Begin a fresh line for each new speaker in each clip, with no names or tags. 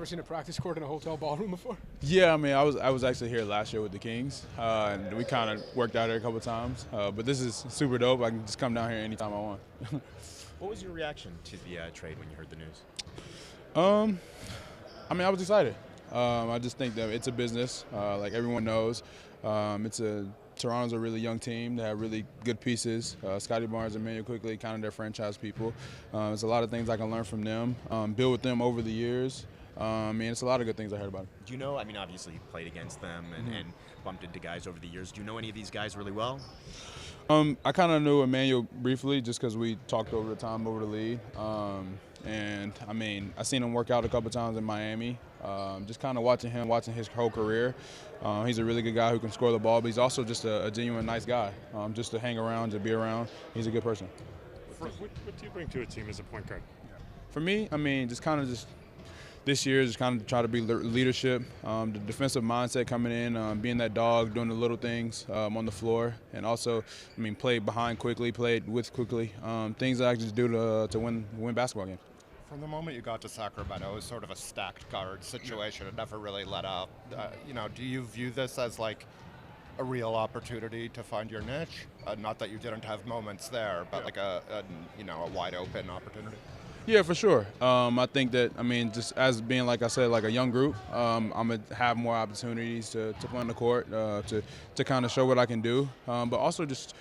Ever seen a practice court in a hotel ballroom before?
Yeah, I mean, I was actually here last year with the Kings, and we kind of worked out here a couple times. But this is super dope. I can just come down here anytime I want.
What was your reaction to the trade when you heard the news?
I mean, I was excited. I just think that it's a business, like everyone knows. Toronto's a really young team. They have really good pieces. Scotty Barnes and Emmanuel Quickly, kind of their franchise people. There's a lot of things I can learn from them, build with them over the years. It's a lot of good things I heard about them.
Do you know, I mean, obviously you played against them and bumped into guys over the years. Do you know any of these guys really well?
I kind of knew Emmanuel briefly just because we talked over the time over the league. I seen him work out a couple times in Miami. Just kind of watching his whole career. He's a really good guy who can score the ball, but he's also just a genuine nice guy. Just to hang around, to be around. He's a good person.
What do you bring to a team as a point guard?
For me, this year is kind of try to be leadership, the defensive mindset coming in, being that dog, doing the little things on the floor, and also, played behind quickly, played with quickly, things that I just do to win basketball games.
From the moment you got to Sacramento, it was sort of a stacked guard situation. It never really let up. Do you view this as like a real opportunity to find your niche? Not that you didn't have moments there, but like a wide open opportunity.
Yeah, for sure. I think that, just as being, like I said, like a young group, I'm going to have more opportunities to play on the court, to kind of show what I can do, but also just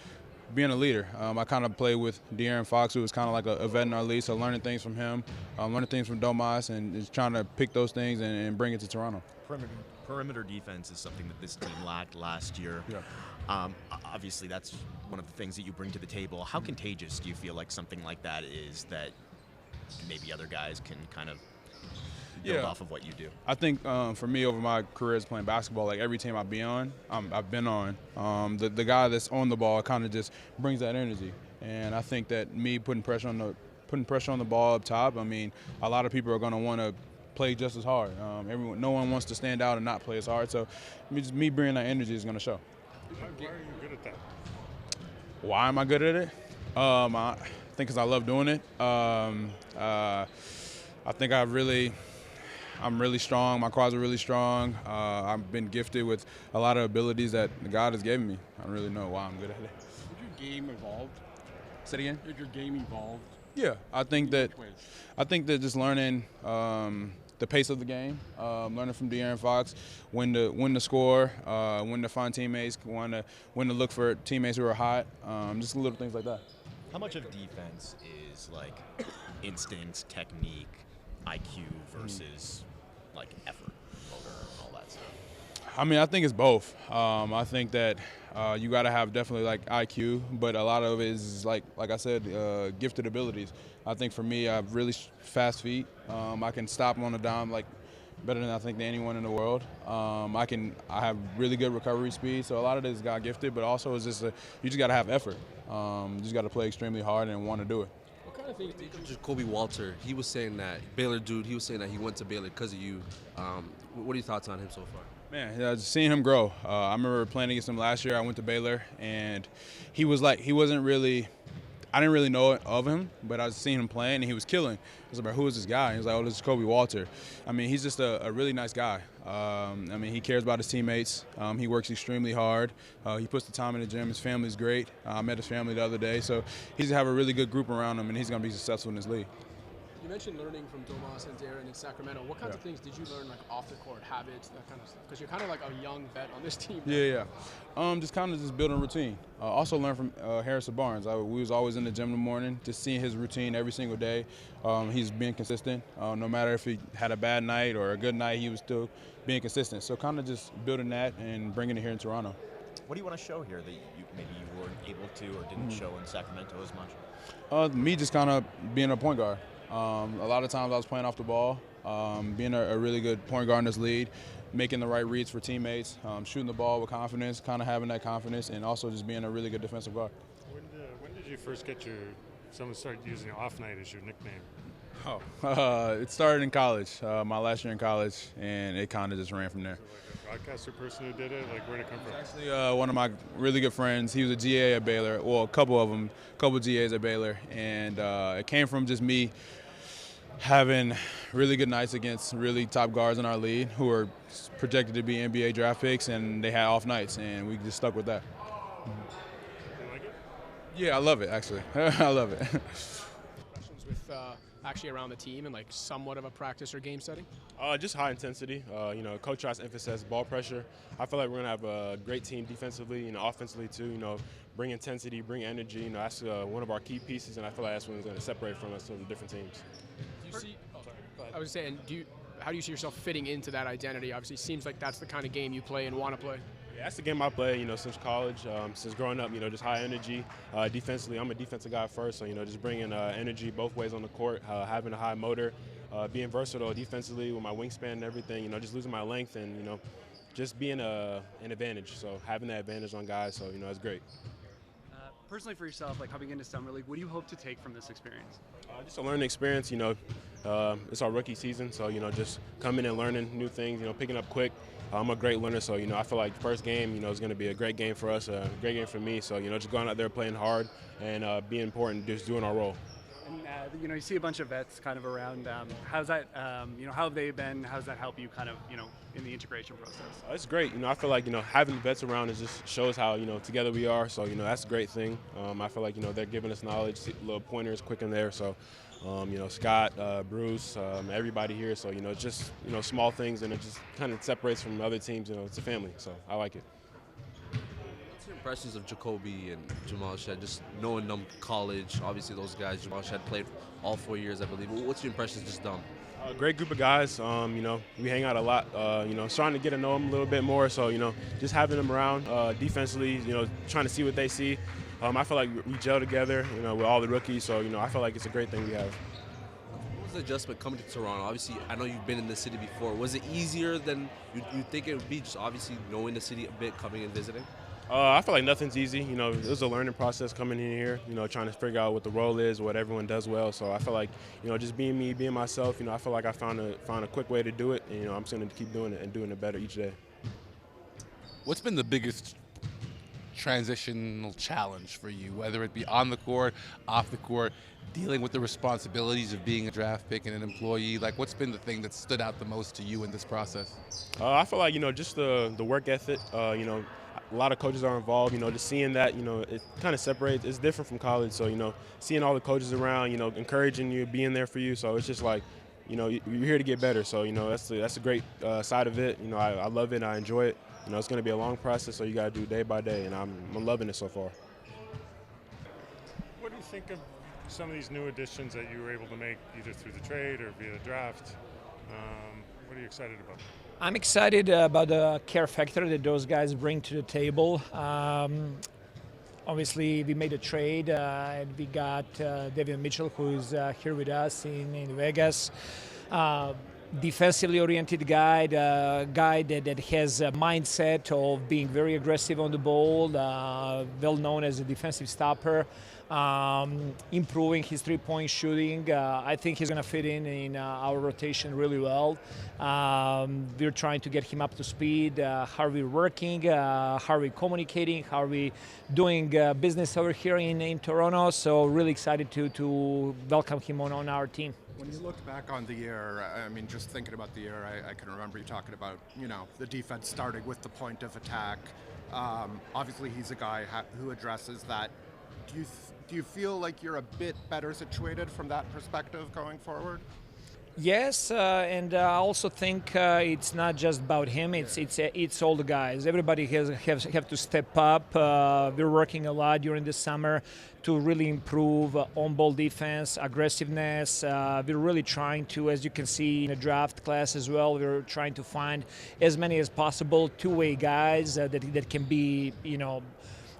being a leader. I kind of played with De'Aaron Fox, who was kind of like a vet in our league, so learning things from him, learning things from Domas, and just trying to pick those things and bring it to Toronto.
Perimeter defense is something that this team lacked last year.
Yeah.
Obviously, that's one of the things that you bring to the table. How contagious do you feel like something like that is that maybe other guys can kind of build off of what you do?
I think for me, over my career as playing basketball, like every team I've been on, the guy that's on the ball kind of just brings that energy. And I think that me putting pressure on the ball up top, a lot of people are going to want to play just as hard. No one wants to stand out and not play as hard. So just me bringing that energy is going to show.
Why are you good at that?
Why am I good at it? I think because I love doing it. I think I'm really strong. My quads are really strong. I've been gifted with a lot of abilities that God has given me. I don't really know why I'm good at it.
Did your game evolve?
Say it again?
Did your game evolve?
Yeah, I think that just learning the pace of the game, learning from De'Aaron Fox, when to score, when to find teammates, when to look for teammates who are hot, just little things like that.
How much of defense is like instincts, technique, IQ versus like effort, motor, all that stuff?
I think it's both. I think that you got to have definitely like IQ, but a lot of it is like I said, gifted abilities. I think for me, I have really fast feet. I can stop on a dime like better than I think than anyone in the world. I have really good recovery speed, so a lot of this is God gifted, but also it's just you just got to have effort. You just got to play extremely hard and want to do it.
What kind of things did you
Jacoby Walter, he was saying that Baylor dude. He was saying that he went to Baylor because of you. What are your thoughts on him so far?
Man, just seeing him grow. I remember playing against him last year. I went to Baylor, and he wasn't really. I didn't really know of him, but I was seeing him playing, and he was killing. I was like, who is this guy? He was like, oh, this is Jacoby Walter. He's just a really nice guy. He cares about his teammates. He works extremely hard. He puts the time in the gym. His family's great. I met his family the other day. So he's going to have a really good group around him, and he's going to be successful in this league.
You mentioned learning from Domas and Darren in Sacramento. What kinds of things did you learn, like off the court, habits, that kind of stuff? Because you're kind of like a young vet on this team.
Yeah. Just building a routine. Also learn from Harrison Barnes. We was always in the gym in the morning, just seeing his routine every single day. He's being consistent. No matter if he had a bad night or a good night, he was still being consistent. So kind of just building that and bringing it here in Toronto.
What do you want to show here that maybe you weren't able to or didn't show in Sacramento as much?
Me just kind of being a point guard. A lot of times I was playing off the ball, being a really good point guard in this league, making the right reads for teammates, shooting the ball with confidence, kind of having that confidence, and also just being a really good defensive guard.
When did you first get someone started using off night as your nickname?
It started in college, my last year in college, and it kind of just ran from there.
So like a broadcaster person who did it? Like where'd it come from?
Actually, one of my really good friends, he was a GA at Baylor, well, a couple of them, GAs at Baylor, and it came from just me having really good nights against really top guards in our league who are projected to be NBA draft picks, and they had off nights, and we just stuck with that.
You like it?
Yeah, I love it, actually. I love it.
Questions with actually around the team and like somewhat of a practice or game setting?
Just high intensity. Coach tries to emphasize ball pressure. I feel like we're gonna have a great team defensively, offensively too. Bring intensity, bring energy. That's one of our key pieces, and I feel like that's what's gonna separate from us from the different teams.
Do you see? Oh, sorry. Go ahead. I was saying, how do you see yourself fitting into that identity? Obviously, it seems like that's the kind of game you play and want to play.
Yeah, that's the game I play, since college, since growing up, just high energy. Defensively, I'm a defensive guy first, so, just bringing energy both ways on the court, having a high motor, being versatile defensively with my wingspan and everything, just losing my length and, just being an advantage. So having that advantage on guys, so, it's great.
Personally for yourself, like coming into Summer League, what do you hope to take from this experience?
Just a learning experience, it's our rookie season, so, just coming and learning new things, picking up quick. I'm a great learner, so, I feel like first game, is going to be a great game for us, a great game for me. So, just going out there playing hard and being important, just doing our role.
And, you see a bunch of vets kind of around. How's that, how have they been? How does that help you kind of, in the integration process?
It's great. I feel like, having the vets around just shows how, together we are. So, that's a great thing. I feel like, they're giving us knowledge, little pointers quick in there. So, Scott, Bruce, everybody here. So, just, small things, and it just kind of separates from other teams. It's a family. So I like it.
What's your impressions of Jacoby and Jamal Shed, just knowing them college? Obviously, those guys, Jamal Shed played all 4 years, I believe. What's your impressions just them?
Great group of guys. We hang out a lot. Starting to get to know them a little bit more. So, just having them around defensively, trying to see what they see. I feel like we gel together, with all the rookies. So, I feel like it's a great thing we have.
What was the adjustment coming to Toronto? Obviously, I know you've been in the city before. Was it easier than you think it would be, just obviously knowing the city a bit, coming and visiting?
I feel like nothing's easy. It was a learning process coming in here, trying to figure out what the role is, what everyone does well. So I feel like, just being me, being myself, I feel like I found a quick way to do it. And, I'm just going to keep doing it and doing it better each day.
What's been the biggest transitional challenge for you, whether it be on the court, off the court, dealing with the responsibilities of being a draft pick and an employee? Like, what's been the thing that stood out the most to you in this process?
I feel like, just the work ethic, a lot of coaches are involved, just seeing that, it kind of separates. It's different from college. So, seeing all the coaches around, encouraging you, being there for you. So it's just like, you're here to get better. So, that's a great side of it. I love it. I enjoy it. It's going to be a long process, so you got to do day by day, and I'm loving it so far.
What do you think of some of these new additions that you were able to make either through the trade or via the draft? What are you excited about?
I'm excited about the care factor that those guys bring to the table. Obviously, we made a trade and we got Davion Mitchell, who is here with us in Vegas. Defensively oriented guy that has a mindset of being very aggressive on the ball, well known as a defensive stopper, improving his three-point shooting. I think he's going to fit in our rotation really well. We're trying to get him up to speed. How are we working? How are we communicating? How are we doing business over here in Toronto? So really excited to welcome him on our team.
When you look back on the year, I mean, just thinking about the year, I can remember you talking about, the defense starting with the point of attack. Obviously, he's a guy who addresses that. Do you feel like you're a bit better situated from that perspective going forward?
Yes, and I also think it's not just about him. It's all the guys. Everybody have to step up. We're working a lot during the summer to really improve on-ball defense, aggressiveness. We're really trying to, as you can see in the draft class as well, we're trying to find as many as possible two-way guys that can be,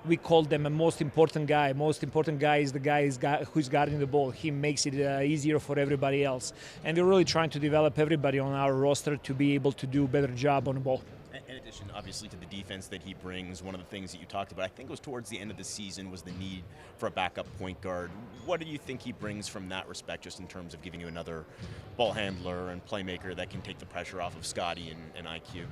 we call them a most important guy. Most important guy is the guy who's guarding the ball. He makes it easier for everybody else. And we're really trying to develop everybody on our roster to be able to do a better job on the ball.
In addition, obviously, to the defense that he brings, one of the things that you talked about, I think it was towards the end of the season, was the need for a backup point guard. What do you think he brings from that respect, just in terms of giving you another ball handler and playmaker that can take the pressure off of Scotty and IQ?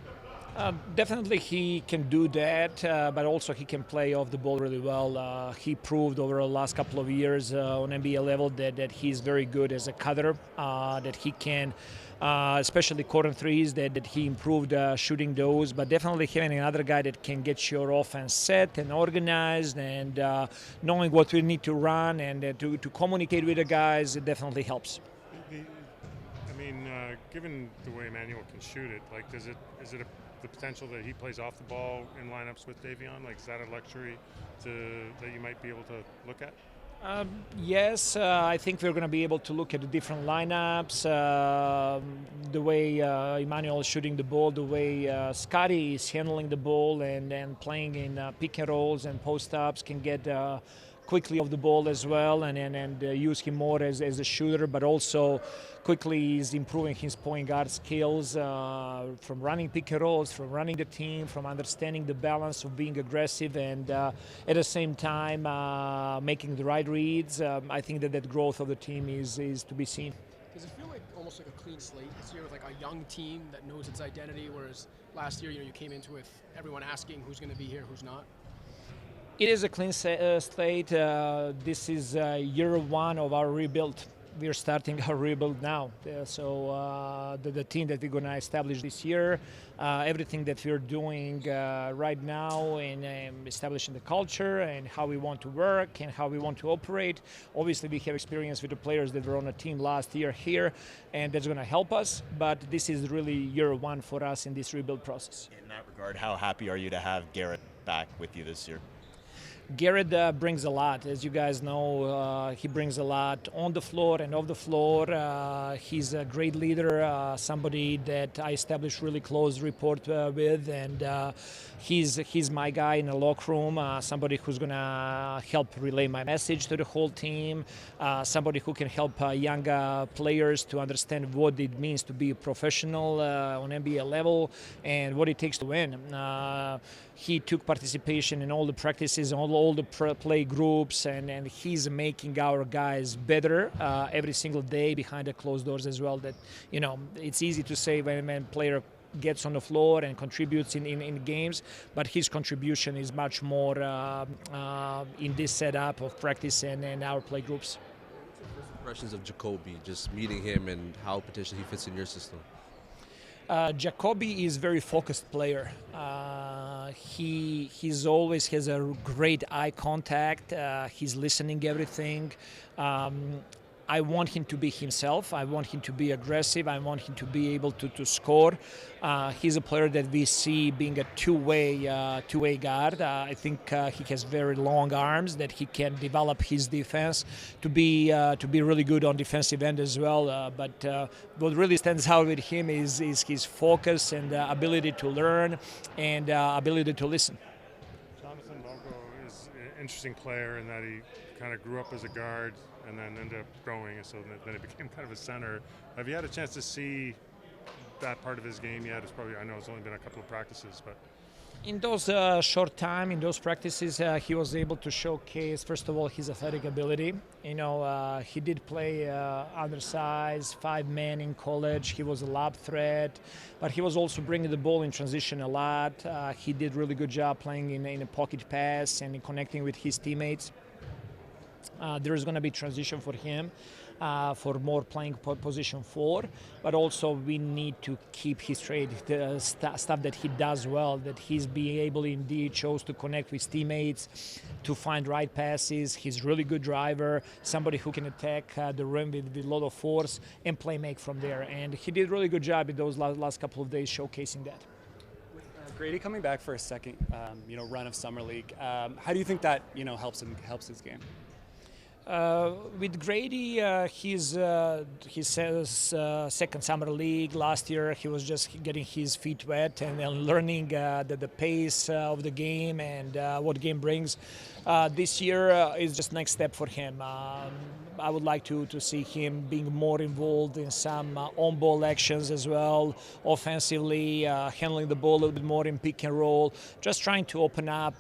Definitely he can do that, but also he can play off the ball really well. He proved over the last couple of years on NBA level that he's very good as a cutter, that he can, especially corner threes, that he improved shooting those, but definitely having another guy that can get your offense set and organized and knowing what we need to run and to communicate with the guys, it definitely helps.
Given the way Emmanuel can shoot it, like, is it the potential that he plays off the ball in lineups with Davion? Like, is that a luxury that you might be able to look at?
Yes, I think we're going to be able to look at the different lineups, the way Emmanuel is shooting the ball, the way Scotty is handling the ball and playing in pick and rolls and post-ups, can get quickly off the ball as well and use him more as a shooter, but also quickly is improving his point guard skills from running pick and rolls, from running the team, from understanding the balance of being aggressive and at the same time making the right reads. I think that growth of the team is to be seen.
Does it feel like almost like a clean slate this year with like a young team that knows its identity, whereas last year, you came into with everyone asking who's going to be here, who's not?
It is a clean slate. This is year one of our rebuild. We're starting our rebuild now. So the team that we're going to establish this year, everything that we're doing right now in establishing the culture and how we want to work and how we want to operate. Obviously, we have experience with the players that were on the team last year here, and that's going to help us. But this is really year one for us in this rebuild process.
In that regard, how happy are you to have Garrett back with you this year?
Garrett brings a lot. As you guys know, he brings a lot on the floor and off the floor. He's a great leader, somebody that I established really close rapport with, and he's my guy in the locker room, somebody who's going to help relay my message to the whole team, somebody who can help young players to understand what it means to be a professional on NBA level and what it takes to win. He took participation in all the practices, all the play groups, and he's making our guys better every single day behind the closed doors as well. That, it's easy to say when a player gets on the floor and contributes in games, but his contribution is much more in this setup of practice and our play groups.
What's your first impressions of Jacoby, just meeting him and how potentially he fits in your system?
Jacoby is a very focused player. He's always has a great eye contact. He's listening everything. I want him to be himself. I want him to be aggressive. I want him to be able to score. He's a player that we see being a two-way guard. I think he has very long arms that he can develop his defense to be really good on defensive end as well. But what really stands out with him is his focus and ability to learn and ability to listen.
Jonathon Mogbo is an interesting player in that he kind of grew up as a guard and then ended up growing, so then it became kind of a center. Have you had a chance to see that part of his game yet? I know it's only been a couple of practices, but
in those short time, in those practices, he was able to showcase, first of all, his athletic ability. He did play undersized, 5-man in college. He was a lob threat, but he was also bringing the ball in transition a lot. He did really good job playing in a pocket pass and in connecting with his teammates. There is going to be transition for him for more playing position 4, but also we need to keep his trade, the stuff that he does well, that he's being able indeed chose to connect with teammates, to find right passes. He's really good driver, somebody who can attack the rim with a lot of force and play make from there. And he did a really good job in those last couple of days showcasing that.
Grady coming back for a second, run of summer league. How do you think that helps his game?
With Grady, his second summer league last year, he was just getting his feet wet and learning the pace of the game and what game brings. This year is just next step for him. I would like to see him being more involved in some on-ball actions as well, offensively, handling the ball a little bit more in pick and roll, just trying to open up,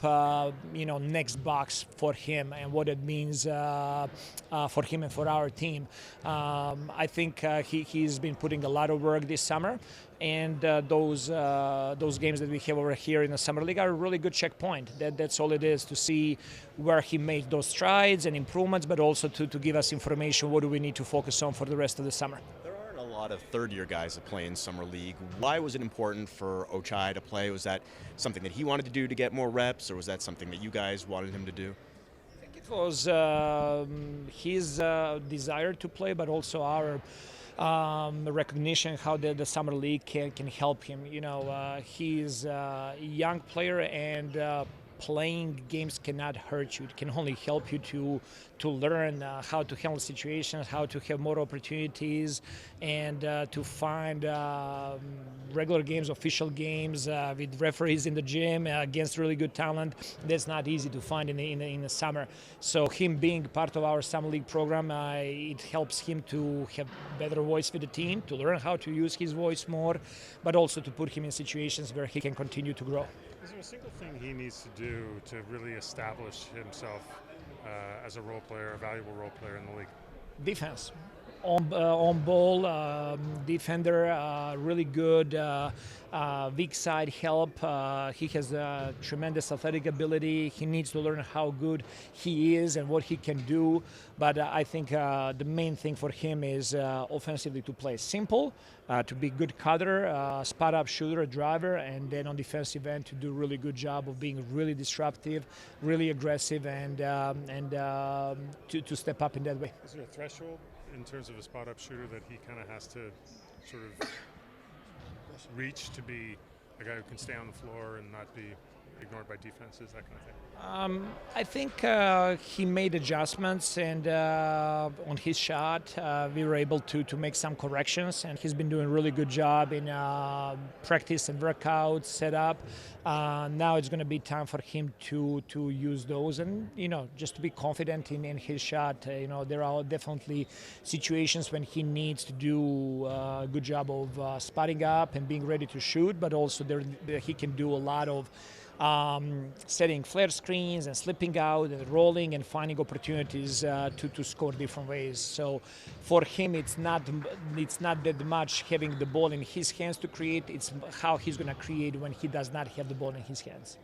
next box for him and what it means for him and for our team. I think he's been putting a lot of work this summer, and those games that we have over here in the summer league are a really good checkpoint. That's all it is, to see where he made those strides and improvements, but also to give us information what do we need to focus on for the rest of the summer.
There aren't a lot of third-year guys that play in summer league. Why was it important for Ochai to play? Was that something that he wanted to do to get more reps, or was that something that you guys wanted him to do?
It was his desire to play, but also our recognition how the summer league can help him. You know, he's a young player, and playing games cannot hurt you. It can only help you to learn how to handle situations, how to have more opportunities, and to find regular games, official games with referees in the gym against really good talent. That's not easy to find in the summer. So him being part of our summer league program, it helps him to have better voice with the team, to learn how to use his voice more, but also to put him in situations where he can continue to grow.
Is there a single thing he needs to do to really establish himself as a role player, a valuable role player in the league?
Defense. On ball, defender, really good weak side help. He has tremendous athletic ability. He needs to learn how good he is and what he can do. But I think the main thing for him is offensively to play simple, to be good cutter, spot-up shooter, driver, and then on defensive end to do a really good job of being really disruptive, really aggressive, and to step up in that way.
Is there a threshold in terms of a spot-up shooter that he kind of has to sort of reach to be a guy who can stay on the floor and not be ignored by defenses, that kind of thing?
I think he made adjustments, and on his shot we were able to make some corrections, and he's been doing a really good job in practice and workouts, setup. Now it's going to be time for him to use those, and just to be confident in his shot. There are definitely situations when he needs to do a good job of spotting up and being ready to shoot, but also he can do a lot of setting flare screens and slipping out and rolling and finding opportunities to score different ways. So for him, it's not that much having the ball in his hands to create. It's how he's going to create when he does not have the ball in his hands.